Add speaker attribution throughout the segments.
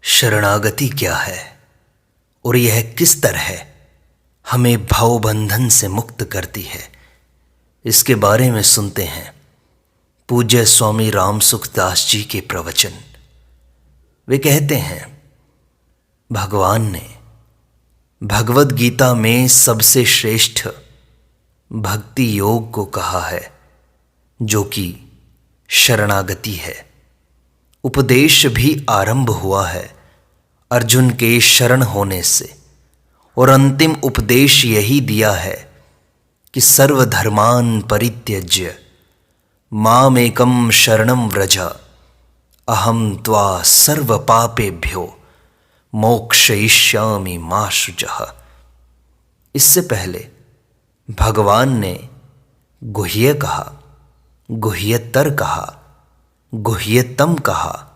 Speaker 1: शरणागति क्या है और यह किस तरह हमें भवबंधन से मुक्त करती है, इसके बारे में सुनते हैं पूज्य स्वामी रामसुखदास जी के प्रवचन। वे कहते हैं, भगवान ने भगवद गीता में सबसे श्रेष्ठ भक्ति योग को कहा है, जो कि शरणागति है। उपदेश भी आरंभ हुआ है अर्जुन के शरण होने से, और अंतिम उपदेश यही दिया है कि सर्वधर्मान परित्यज्य मामेकं शरणं व्रज अहम त्वा सर्व पापेभ्यो मोक्षयिष्यामि मा शुचः। इससे पहले भगवान ने गुह्य कहा, गुह्यतर कहा, गुह्यतम कहा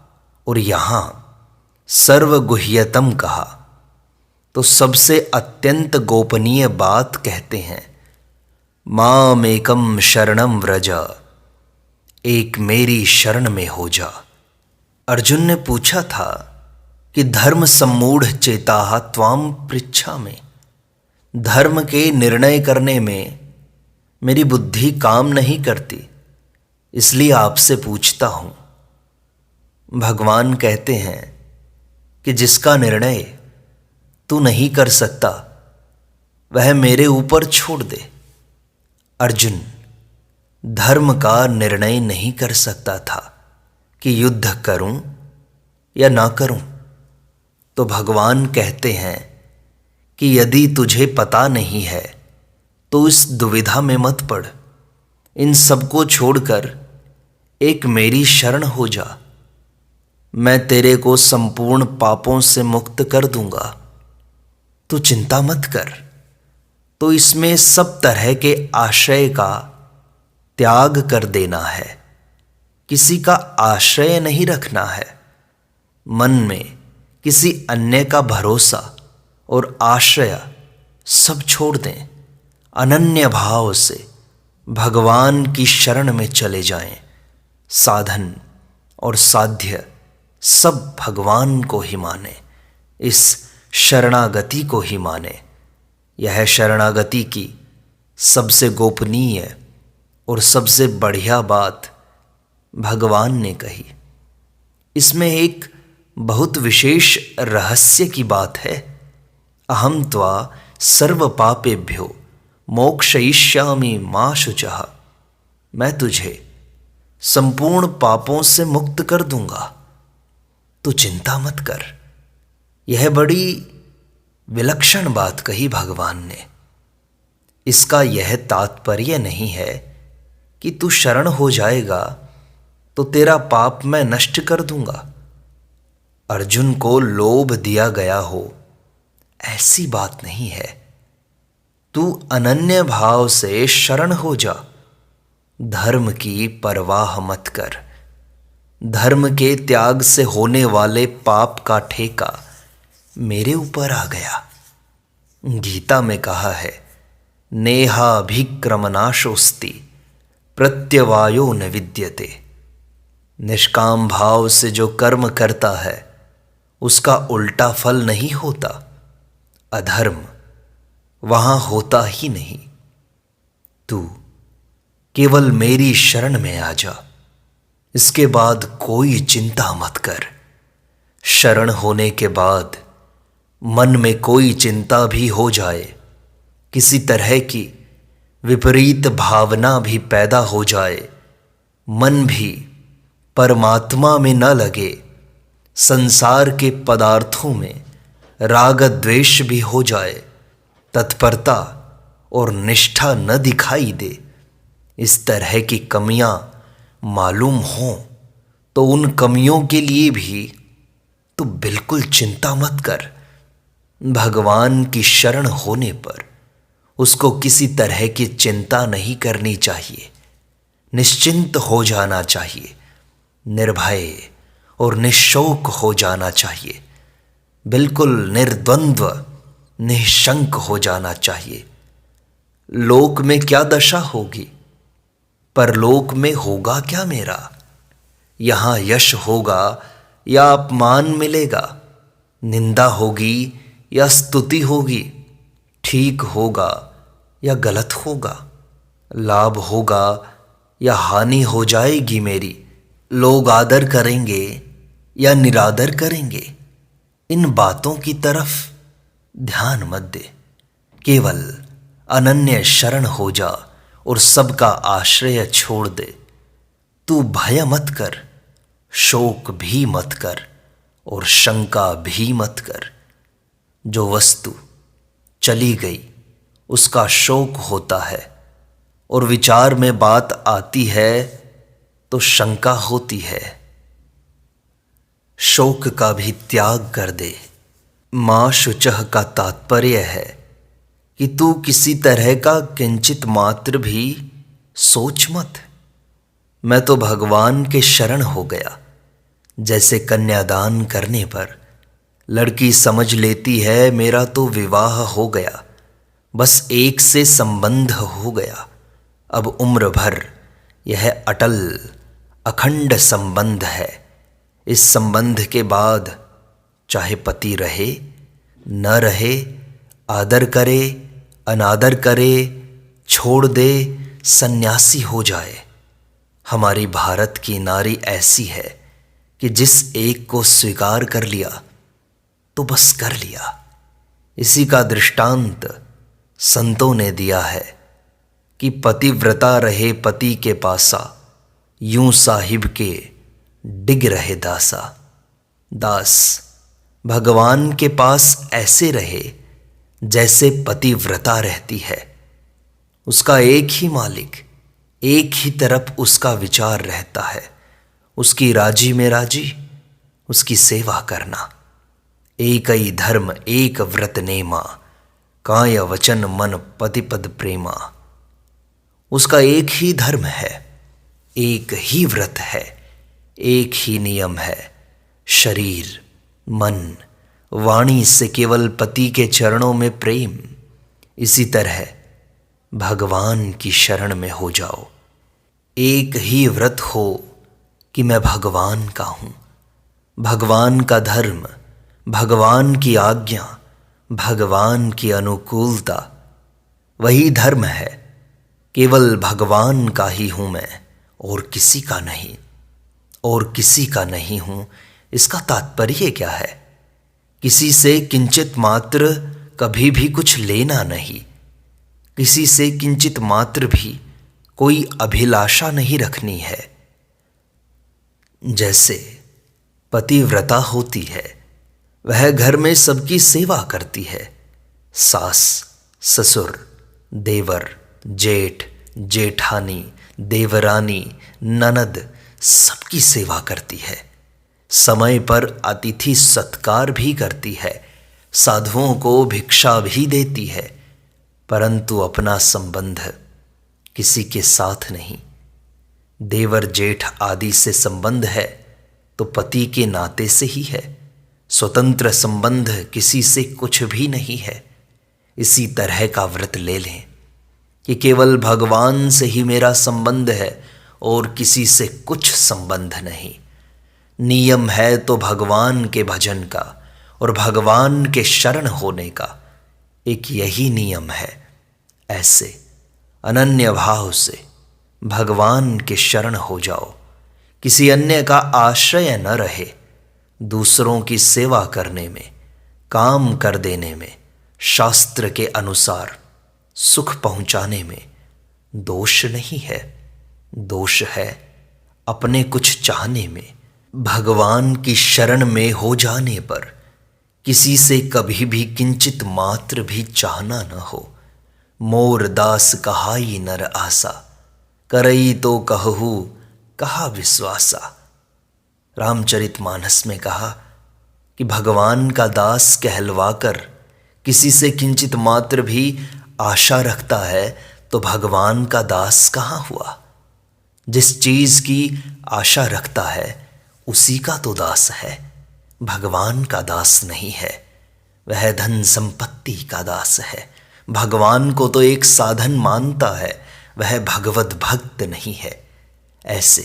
Speaker 1: और यहाँ सर्वगुह्यतम कहा। तो सबसे अत्यंत गोपनीय बात कहते हैं, मामेकं शरणं व्रज, एक मेरी शरण में हो जा। अर्जुन ने पूछा था कि धर्म सम्मूढ़ चेताः त्वां पृच्छामि, धर्म के निर्णय करने में मेरी बुद्धि काम नहीं करती, इसलिए आपसे पूछता हूं। भगवान कहते हैं कि जिसका निर्णय तू नहीं कर सकता वह मेरे ऊपर छोड़ दे। अर्जुन धर्म का निर्णय नहीं कर सकता था कि युद्ध करूं या ना करूं। तो भगवान कहते हैं कि यदि तुझे पता नहीं है तो इस दुविधा में मत पड़, इन सबको छोड़कर एक मेरी शरण हो जा, मैं तेरे को संपूर्ण पापों से मुक्त कर दूंगा, तू चिंता मत कर। तो इसमें सब तरह के आश्रय का त्याग कर देना है, किसी का आश्रय नहीं रखना है। मन में किसी अन्य का भरोसा और आश्रय सब छोड़ दें, अनन्य भाव से भगवान की शरण में चले जाएं। साधन और साध्य सब भगवान को ही माने, इस शरणागति को ही माने। यह शरणागति की सबसे गोपनीय और सबसे बढ़िया बात भगवान ने कही। इसमें एक बहुत विशेष रहस्य की बात है, अहम त्वा सर्व पापेभ्यो मोक्षयिष्यामि मा शुचः, मैं तुझे संपूर्ण पापों से मुक्त कर दूंगा, तो चिंता मत कर। यह बड़ी विलक्षण बात कही भगवान ने। इसका यह तात्पर्य नहीं है कि तू शरण हो जाएगा तो तेरा पाप मैं नष्ट कर दूंगा, अर्जुन को लोभ दिया गया हो, ऐसी बात नहीं है। तू अनन्य भाव से शरण हो जा, धर्म की परवाह मत कर। धर्म के त्याग से होने वाले पाप का ठेका मेरे ऊपर आ गया। गीता में कहा है, नेहाभिक्रमनाशोस्ति प्रत्यवायो न विद्यते। निष्काम भाव से जो कर्म करता है उसका उल्टा फल नहीं होता, अधर्म वहां होता ही नहीं। तू केवल मेरी शरण में आ जा, इसके बाद कोई चिंता मत कर। शरण होने के बाद मन में कोई चिंता भी हो जाए, किसी तरह की विपरीत भावना भी पैदा हो जाए, मन भी परमात्मा में न लगे, संसार के पदार्थों में राग द्वेष भी हो जाए, तत्परता और निष्ठा न दिखाई दे, इस तरह की कमियां मालूम हो, तो उन कमियों के लिए भी तो बिल्कुल चिंता मत कर। भगवान की शरण होने पर उसको किसी तरह की चिंता नहीं करनी चाहिए, निश्चिंत हो जाना चाहिए, निर्भय और निशोक हो जाना चाहिए, बिल्कुल निर्द्वंद्व निःशंक हो जाना चाहिए। लोक में क्या दशा होगी, परलोक में होगा क्या मेरा, यहाँ यश होगा या अपमान मिलेगा, निंदा होगी या स्तुति होगी, ठीक होगा या गलत होगा, लाभ होगा या हानि हो जाएगी मेरी, लोग आदर करेंगे या निरादर करेंगे, इन बातों की तरफ ध्यान मत दे। केवल अनन्य शरण हो जा और सबका आश्रय छोड़ दे। तू भय मत कर, शोक भी मत कर और शंका भी मत कर। जो वस्तु चली गई उसका शोक होता है, और विचार में बात आती है तो शंका होती है। शोक का भी त्याग कर दे। मां शुचः का तात्पर्य है कि तू किसी तरह का किंचित मात्र भी सोच मत। मैं तो भगवान के शरण हो गया। जैसे कन्यादान करने पर लड़की समझ लेती है मेरा तो विवाह हो गया, बस एक से संबंध हो गया, अब उम्र भर यह अटल अखंड संबंध है। इस संबंध के बाद चाहे पति रहे न रहे, आदर करे अनादर करे, छोड़ दे सन्यासी हो जाए। हमारी भारत की नारी ऐसी है कि जिस एक को स्वीकार कर लिया तो बस कर लिया। इसी का दृष्टांत संतों ने दिया है कि पतिव्रता रहे पति के पासा, यूं साहिब के डिग रहे दासा। दास भगवान के पास ऐसे रहे जैसे पतिव्रता रहती है। उसका एक ही मालिक, एक ही तरफ उसका विचार रहता है। उसकी राजी में राजी, उसकी सेवा करना। एक ही धर्म एक व्रत नेमा, काय वचन मन पतिपद प्रेमा। उसका एक ही धर्म है, एक ही व्रत है, एक ही नियम है। शरीर मन वाणी से केवल पति के चरणों में प्रेम। इसी तरह भगवान की शरण में हो जाओ। एक ही व्रत हो कि मैं भगवान का हूं। भगवान का धर्म, भगवान की आज्ञा, भगवान की अनुकूलता, वही धर्म है। केवल भगवान का ही हूं मैं, और किसी का नहीं। और किसी का नहीं हूं, इसका तात्पर्य क्या है? किसी से किंचित मात्र कभी भी कुछ लेना नहीं, किसी से किंचित मात्र भी कोई अभिलाषा नहीं रखनी है। जैसे पतिव्रता होती है, वह घर में सबकी सेवा करती है। सास, ससुर, देवर, जेठ, जेठानी, देवरानी, ननद सबकी सेवा करती है। समय पर अतिथि सत्कार भी करती है, साधुओं को भिक्षा भी देती है, परंतु अपना संबंध किसी के साथ नहीं। देवर जेठ आदि से संबंध है तो पति के नाते से ही है। स्वतंत्र संबंध किसी से कुछ भी नहीं है। इसी तरह का व्रत ले लें कि केवल भगवान से ही मेरा संबंध है और किसी से कुछ संबंध नहीं। नियम है तो भगवान के भजन का और भगवान के शरण होने का, एक यही नियम है। ऐसे अनन्य भाव से भगवान के शरण हो जाओ। किसी अन्य का आश्रय न रहे। दूसरों की सेवा करने में, काम कर देने में, शास्त्र के अनुसार सुख पहुंचाने में दोष नहीं है। दोष है अपने कुछ चाहने में। भगवान की शरण में हो जाने पर किसी से कभी भी किंचित मात्र भी चाहना न हो। मोर दास कहाई नर आसा, करई तो कहू कहा विश्वासा। रामचरितमानस में कहा कि भगवान का दास कहलवाकर किसी से किंचित मात्र भी आशा रखता है तो भगवान का दास कहाँ हुआ। जिस चीज की आशा रखता है उसी का तो दास है, भगवान का दास नहीं है। वह धन संपत्ति का दास है। भगवान को तो एक साधन मानता है, वह भगवत भक्त नहीं है। ऐसे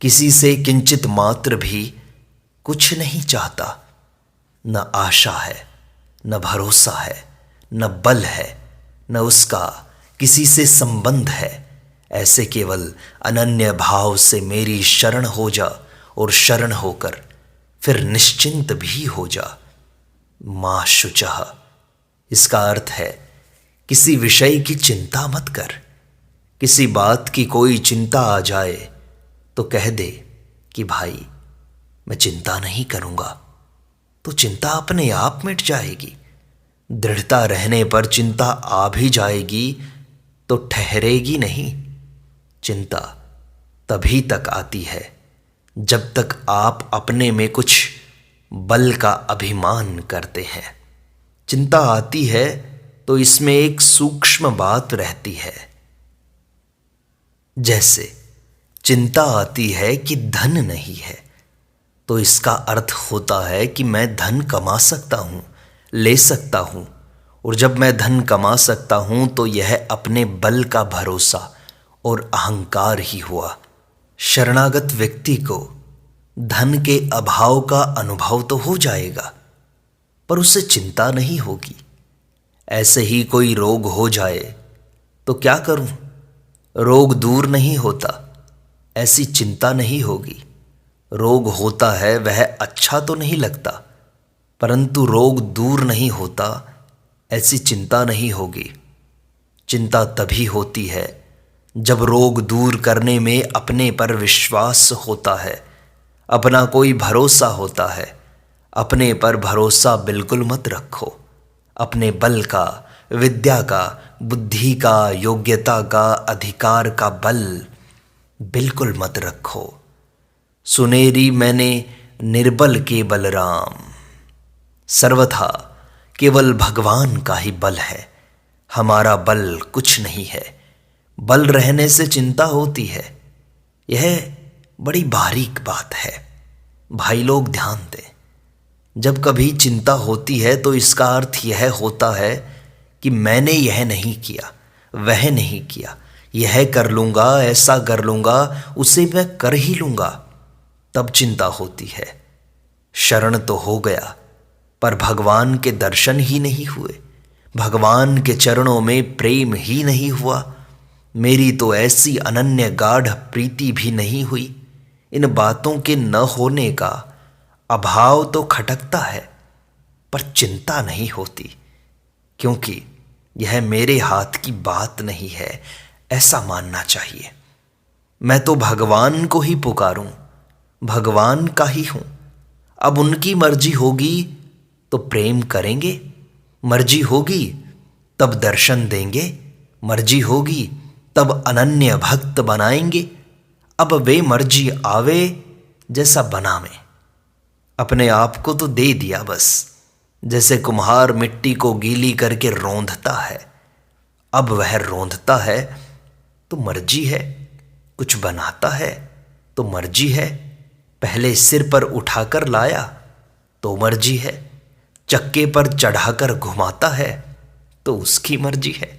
Speaker 1: किसी से किंचित मात्र भी कुछ नहीं चाहता। न आशा है, न भरोसा है, न बल है, न उसका किसी से संबंध है। ऐसे केवल अनन्य भाव से मेरी शरण हो जा और शरण होकर फिर निश्चिंत भी हो जा। मां शुचः, इसका अर्थ है किसी विषय की चिंता मत कर। किसी बात की कोई चिंता आ जाए तो कह दे कि भाई मैं चिंता नहीं करूंगा, तो चिंता अपने आप मिट जाएगी। दृढ़ता रहने पर चिंता आ भी जाएगी तो ठहरेगी नहीं। चिंता तभी तक आती है जब तक आप अपने में कुछ बल का अभिमान करते हैं। चिंता आती है तो इसमें एक सूक्ष्म बात रहती है। जैसे चिंता आती है कि धन नहीं है, तो इसका अर्थ होता है कि मैं धन कमा सकता हूं, ले सकता हूं, और जब मैं धन कमा सकता हूं तो यह अपने बल का भरोसा और अहंकार ही हुआ। शरणागत व्यक्ति को धन के अभाव का अनुभव तो हो जाएगा, पर उसे चिंता नहीं होगी। ऐसे ही कोई रोग हो जाए तो क्या करूं, रोग दूर नहीं होता, ऐसी चिंता नहीं होगी। रोग होता है वह अच्छा तो नहीं लगता, परंतु रोग दूर नहीं होता, ऐसी चिंता नहीं होगी। चिंता तभी होती है जब रोग दूर करने में अपने पर विश्वास होता है, अपना कोई भरोसा होता है। अपने पर भरोसा बिल्कुल मत रखो। अपने बल का, विद्या का, बुद्धि का, योग्यता का, अधिकार का बल बिल्कुल मत रखो। सुनेरी मैंने निर्बल के बलराम, सर्वथा केवल भगवान का ही बल है, हमारा बल कुछ नहीं है। बल रहने से चिंता होती है, यह बड़ी बारीक बात है। भाई लोग ध्यान दें, जब कभी चिंता होती है तो इसका अर्थ यह होता है कि मैंने यह नहीं किया, वह नहीं किया, यह कर लूंगा, ऐसा कर लूंगा, उसे मैं कर ही लूंगा, तब चिंता होती है। शरण तो हो गया पर भगवान के दर्शन ही नहीं हुए, भगवान के चरणों में प्रेम ही नहीं हुआ। मेरी तो ऐसी अनन्य गाढ़ प्रीति भी नहीं हुई। इन बातों के न होने का अभाव तो खटकता है, पर चिंता नहीं होती, क्योंकि यह मेरे हाथ की बात नहीं है, ऐसा मानना चाहिए। मैं तो भगवान को ही पुकारूं, भगवान का ही हूं। अब उनकी मर्जी होगी तो प्रेम करेंगे, मर्जी होगी तब दर्शन देंगे, मर्जी होगी तब अनन्य भक्त बनाएंगे। अब वे मर्जी आवे जैसा बनावे, अपने आप को तो दे दिया बस, जैसे कुम्हार मिट्टी को गीली करके रौंदता है। अब वह रौंदता है तो मर्जी है, कुछ बनाता है तो मर्जी है। पहले सिर पर उठाकर लाया तो मर्जी है, चक्के पर चढ़ाकर घुमाता है तो उसकी मर्जी है।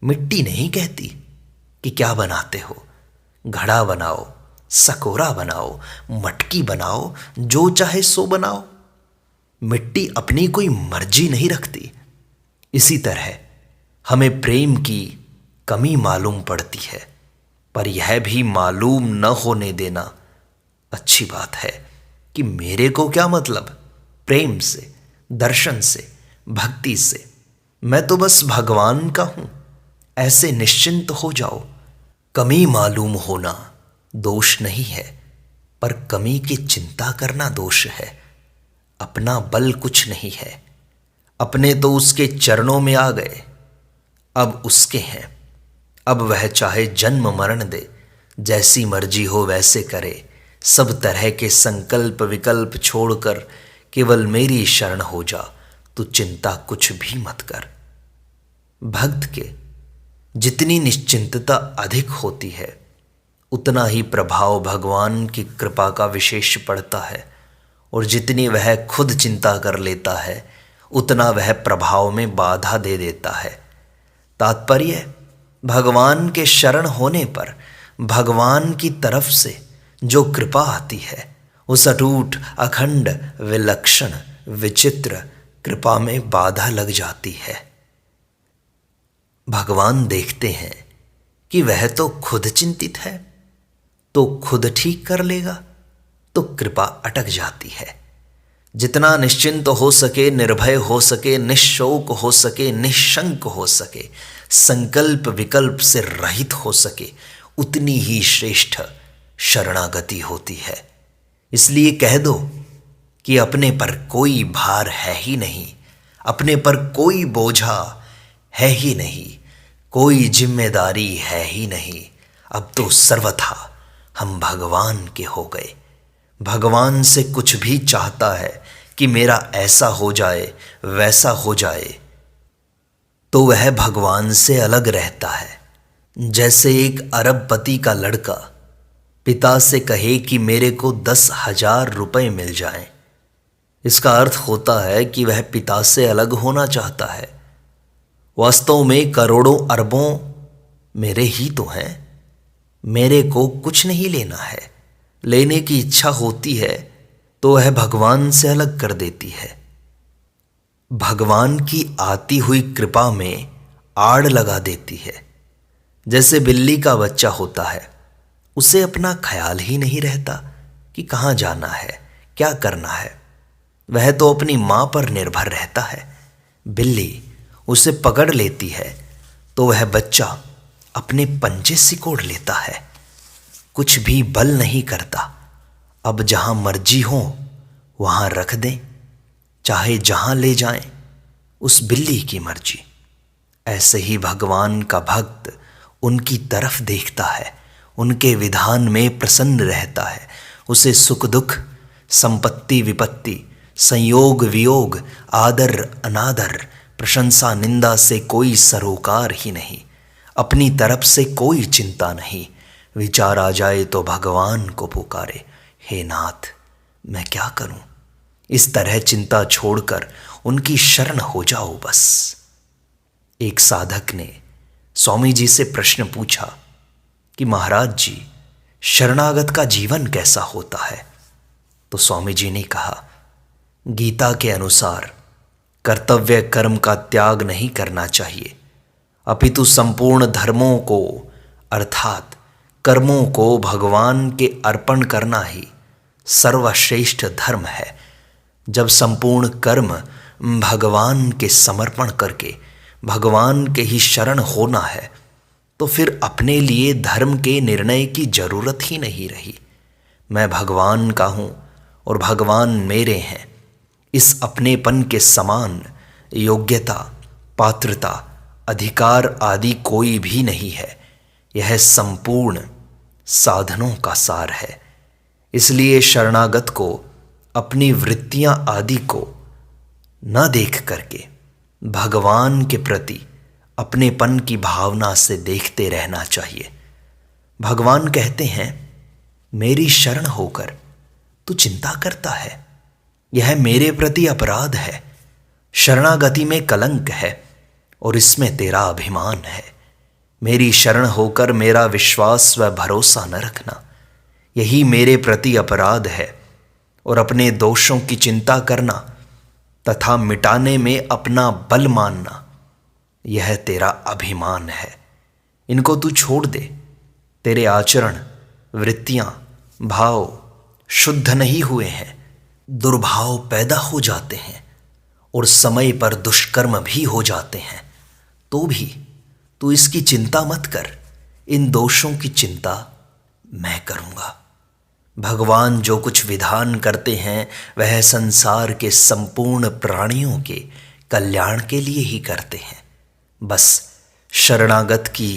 Speaker 1: मिट्टी नहीं कहती कि क्या बनाते हो, घड़ा बनाओ, सकोरा बनाओ, मटकी बनाओ, जो चाहे सो बनाओ। मिट्टी अपनी कोई मर्जी नहीं रखती। इसी तरह हमें प्रेम की कमी मालूम पड़ती है, पर यह भी मालूम न होने देना अच्छी बात है कि मेरे को क्या मतलब प्रेम से, दर्शन से, भक्ति से। मैं तो बस भगवान का हूं, ऐसे निश्चिंत हो जाओ। कमी मालूम होना दोष नहीं है, पर कमी की चिंता करना दोष है। अपना बल कुछ नहीं है, अपने तो उसके चरणों में आ गए, अब उसके हैं। अब वह चाहे जन्म मरण दे, जैसी मर्जी हो वैसे करे। सब तरह के संकल्प विकल्प छोड़कर केवल मेरी शरण हो जा, तू चिंता कुछ भी मत कर। भक्त के जितनी निश्चिंतता अधिक होती है, उतना ही प्रभाव भगवान की कृपा का विशेष पड़ता है, और जितनी वह खुद चिंता कर लेता है, उतना वह प्रभाव में बाधा दे देता है। तात्पर्य, भगवान के शरण होने पर भगवान की तरफ से जो कृपा आती है, उस अटूट, अखंड, विलक्षण, विचित्र कृपा में बाधा लग जाती है। भगवान देखते हैं कि वह तो खुद चिंतित है, तो खुद ठीक कर लेगा, तो कृपा अटक जाती है। जितना निश्चिंत हो सके, निर्भय हो सके, निश्शोक हो सके, निशंक हो सके, संकल्प विकल्प से रहित हो सके, उतनी ही श्रेष्ठ शरणागति होती है। इसलिए कह दो कि अपने पर कोई भार है ही नहीं, अपने पर कोई बोझा है ही नहीं, कोई जिम्मेदारी है ही नहीं। अब तो सर्वथा हम भगवान के हो गए। भगवान से कुछ भी चाहता है कि मेरा ऐसा हो जाए, वैसा हो जाए, तो वह भगवान से अलग रहता है। जैसे एक अरबपति का लड़का पिता से कहे कि मेरे को 10,000 रुपए मिल जाएं, इसका अर्थ होता है कि वह पिता से अलग होना चाहता है। वास्तव में करोड़ों अरबों मेरे ही तो हैं, मेरे को कुछ नहीं लेना है। लेने की इच्छा होती है तो वह भगवान से अलग कर देती है। भगवान की आती हुई कृपा में आड़ लगा देती है। जैसे बिल्ली का बच्चा होता है, उसे अपना ख्याल ही नहीं रहता कि कहाँ जाना है, क्या करना है। वह तो अपनी माँ पर निर्भर रहता है। बिल्ली उसे पकड़ लेती है तो वह बच्चा अपने पंजे सिकोड़ लेता है, कुछ भी बल नहीं करता। अब जहाँ मर्जी हो वहाँ रख दें, चाहे जहाँ ले जाएं, उस बिल्ली की मर्जी। ऐसे ही भगवान का भक्त उनकी तरफ देखता है, उनके विधान में प्रसन्न रहता है। उसे सुख दुख, संपत्ति विपत्ति, संयोग वियोग, आदर अनादर, प्रशंसा निंदा से कोई सरोकार ही नहीं। अपनी तरफ से कोई चिंता नहीं। विचार आ जाए तो भगवान को पुकारे, हे नाथ मैं क्या करूं। इस तरह चिंता छोड़कर उनकी शरण हो जाओ बस। एक साधक ने स्वामी जी से प्रश्न पूछा कि महाराज जी, शरणागत का जीवन कैसा होता है? तो स्वामी जी ने कहा, गीता के अनुसार कर्तव्य कर्म का त्याग नहीं करना चाहिए, अपितु संपूर्ण धर्मों को अर्थात कर्मों को भगवान के अर्पण करना ही सर्वश्रेष्ठ धर्म है। जब संपूर्ण कर्म भगवान के समर्पण करके भगवान के ही शरण होना है, तो फिर अपने लिए धर्म के निर्णय की जरूरत ही नहीं रही। मैं भगवान का हूँ और भगवान मेरे हैं, इस अपनेपन के समान योग्यता, पात्रता, अधिकार आदि कोई भी नहीं है। यह संपूर्ण साधनों का सार है। इसलिए शरणागत को अपनी वृत्तियां आदि को न देख करके भगवान के प्रति अपनेपन की भावना से देखते रहना चाहिए। भगवान कहते हैं, मेरी शरण होकर तू चिंता करता है, यह मेरे प्रति अपराध है। शरणागति में कलंक है और इसमें तेरा अभिमान है। मेरी शरण होकर मेरा विश्वास व भरोसा न रखना, यही मेरे प्रति अपराध है। और अपने दोषों की चिंता करना तथा मिटाने में अपना बल मानना, यह तेरा अभिमान है। इनको तू छोड़ दे। तेरे आचरण, वृत्तियां, भाव शुद्ध नहीं हुए हैं, दुर्भाव पैदा हो जाते हैं और समय पर दुष्कर्म भी हो जाते हैं। तो भी तू इसकी चिंता मत कर, इन दोषों की चिंता मैं करूंगा। भगवान जो कुछ विधान करते हैं वह संसार के संपूर्ण प्राणियों के कल्याण के लिए ही करते हैं। बस शरणागत की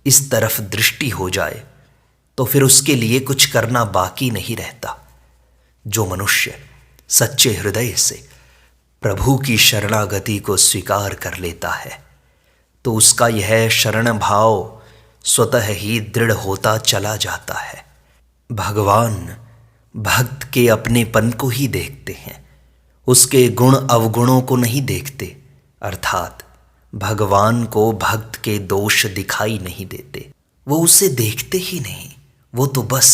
Speaker 1: इस तरफ दृष्टि हो जाए तो फिर उसके लिए कुछ करना बाकी नहीं रहता। जो मनुष्य सच्चे हृदय से प्रभु की शरणागति को स्वीकार कर लेता है तो उसका यह शरण भाव स्वतः ही दृढ़ होता चला जाता है। भगवान भक्त के अपनेपन को ही देखते हैं, उसके गुण अवगुणों को नहीं देखते। अर्थात भगवान को भक्त के दोष दिखाई नहीं देते, वो उसे देखते ही नहीं, वो तो बस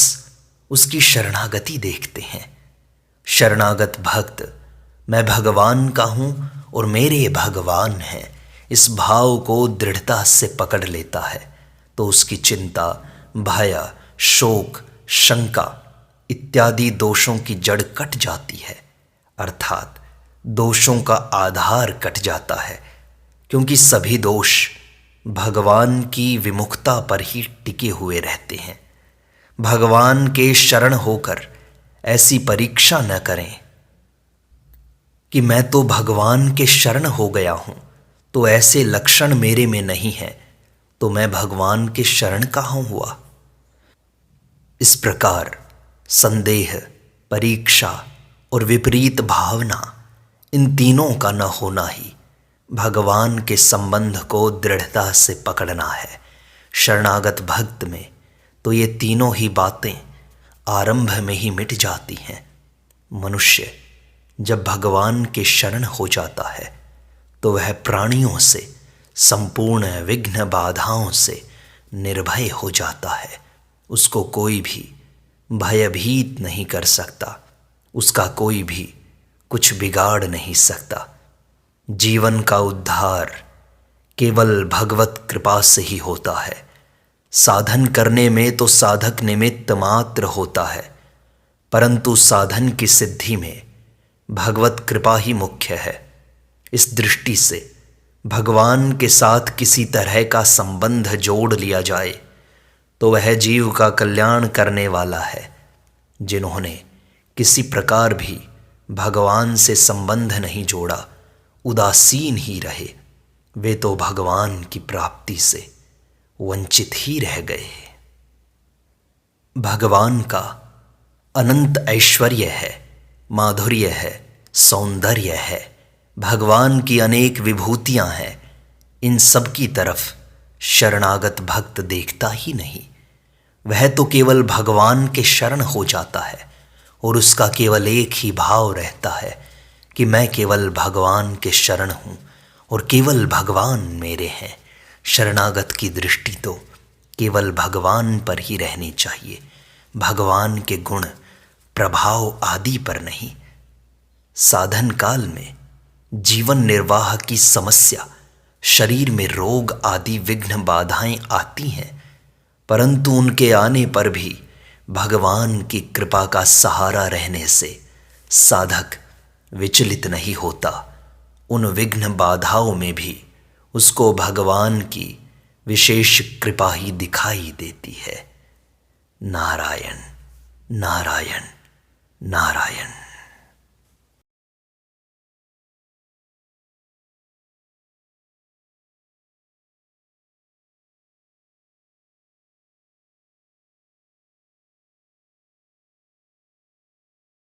Speaker 1: उसकी शरणागति देखते हैं। शरणागत भक्त मैं भगवान का हूँ और मेरे भगवान हैं, इस भाव को दृढ़ता से पकड़ लेता है तो उसकी चिंता, भय, शोक, शंका इत्यादि दोषों की जड़ कट जाती है, अर्थात दोषों का आधार कट जाता है, क्योंकि सभी दोष भगवान की विमुखता पर ही टिके हुए रहते हैं। भगवान के शरण होकर ऐसी परीक्षा न करें कि मैं तो भगवान के शरण हो गया हूं, तो ऐसे लक्षण मेरे में नहीं है, तो मैं भगवान के शरण कहाँ हुआ। इस प्रकार संदेह, परीक्षा और विपरीत भावना, इन तीनों का न होना ही भगवान के संबंध को दृढ़ता से पकड़ना है। शरणागत भक्त में तो ये तीनों ही बातें आरंभ में ही मिट जाती हैं। मनुष्य जब भगवान के शरण हो जाता है तो वह प्राणियों से, संपूर्ण विघ्न बाधाओं से निर्भय हो जाता है। उसको कोई भी भयभीत नहीं कर सकता, उसका कोई भी कुछ बिगाड़ नहीं सकता। जीवन का उद्धार केवल भगवत कृपा से ही होता है। साधन करने में तो साधक निमित्त मात्र होता है, परंतु साधन की सिद्धि में भगवत कृपा ही मुख्य है। इस दृष्टि से भगवान के साथ किसी तरह का संबंध जोड़ लिया जाए तो वह जीव का कल्याण करने वाला है। जिन्होंने किसी प्रकार भी भगवान से संबंध नहीं जोड़ा, उदासीन ही रहे, वे तो भगवान की प्राप्ति से वंचित ही रह गए। भगवान का अनंत ऐश्वर्य है, माधुर्य है, सौंदर्य है, भगवान की अनेक विभूतियां हैं। इन सब की तरफ शरणागत भक्त देखता ही नहीं। वह तो केवल भगवान के शरण हो जाता है और उसका केवल एक ही भाव रहता है कि मैं केवल भगवान के शरण हूँ और केवल भगवान मेरे हैं। शरणागत की दृष्टि तो केवल भगवान पर ही रहनी चाहिए, भगवान के गुण, प्रभाव आदि पर नहीं। साधन काल में जीवन निर्वाह की समस्या, शरीर में रोग आदि विघ्न बाधाएं आती हैं, परंतु उनके आने पर भी भगवान की कृपा का सहारा रहने से साधक विचलित नहीं होता। उन विघ्न बाधाओं में भी उसको भगवान की विशेष कृपा ही दिखाई देती है। नारायण नारायण नारायण।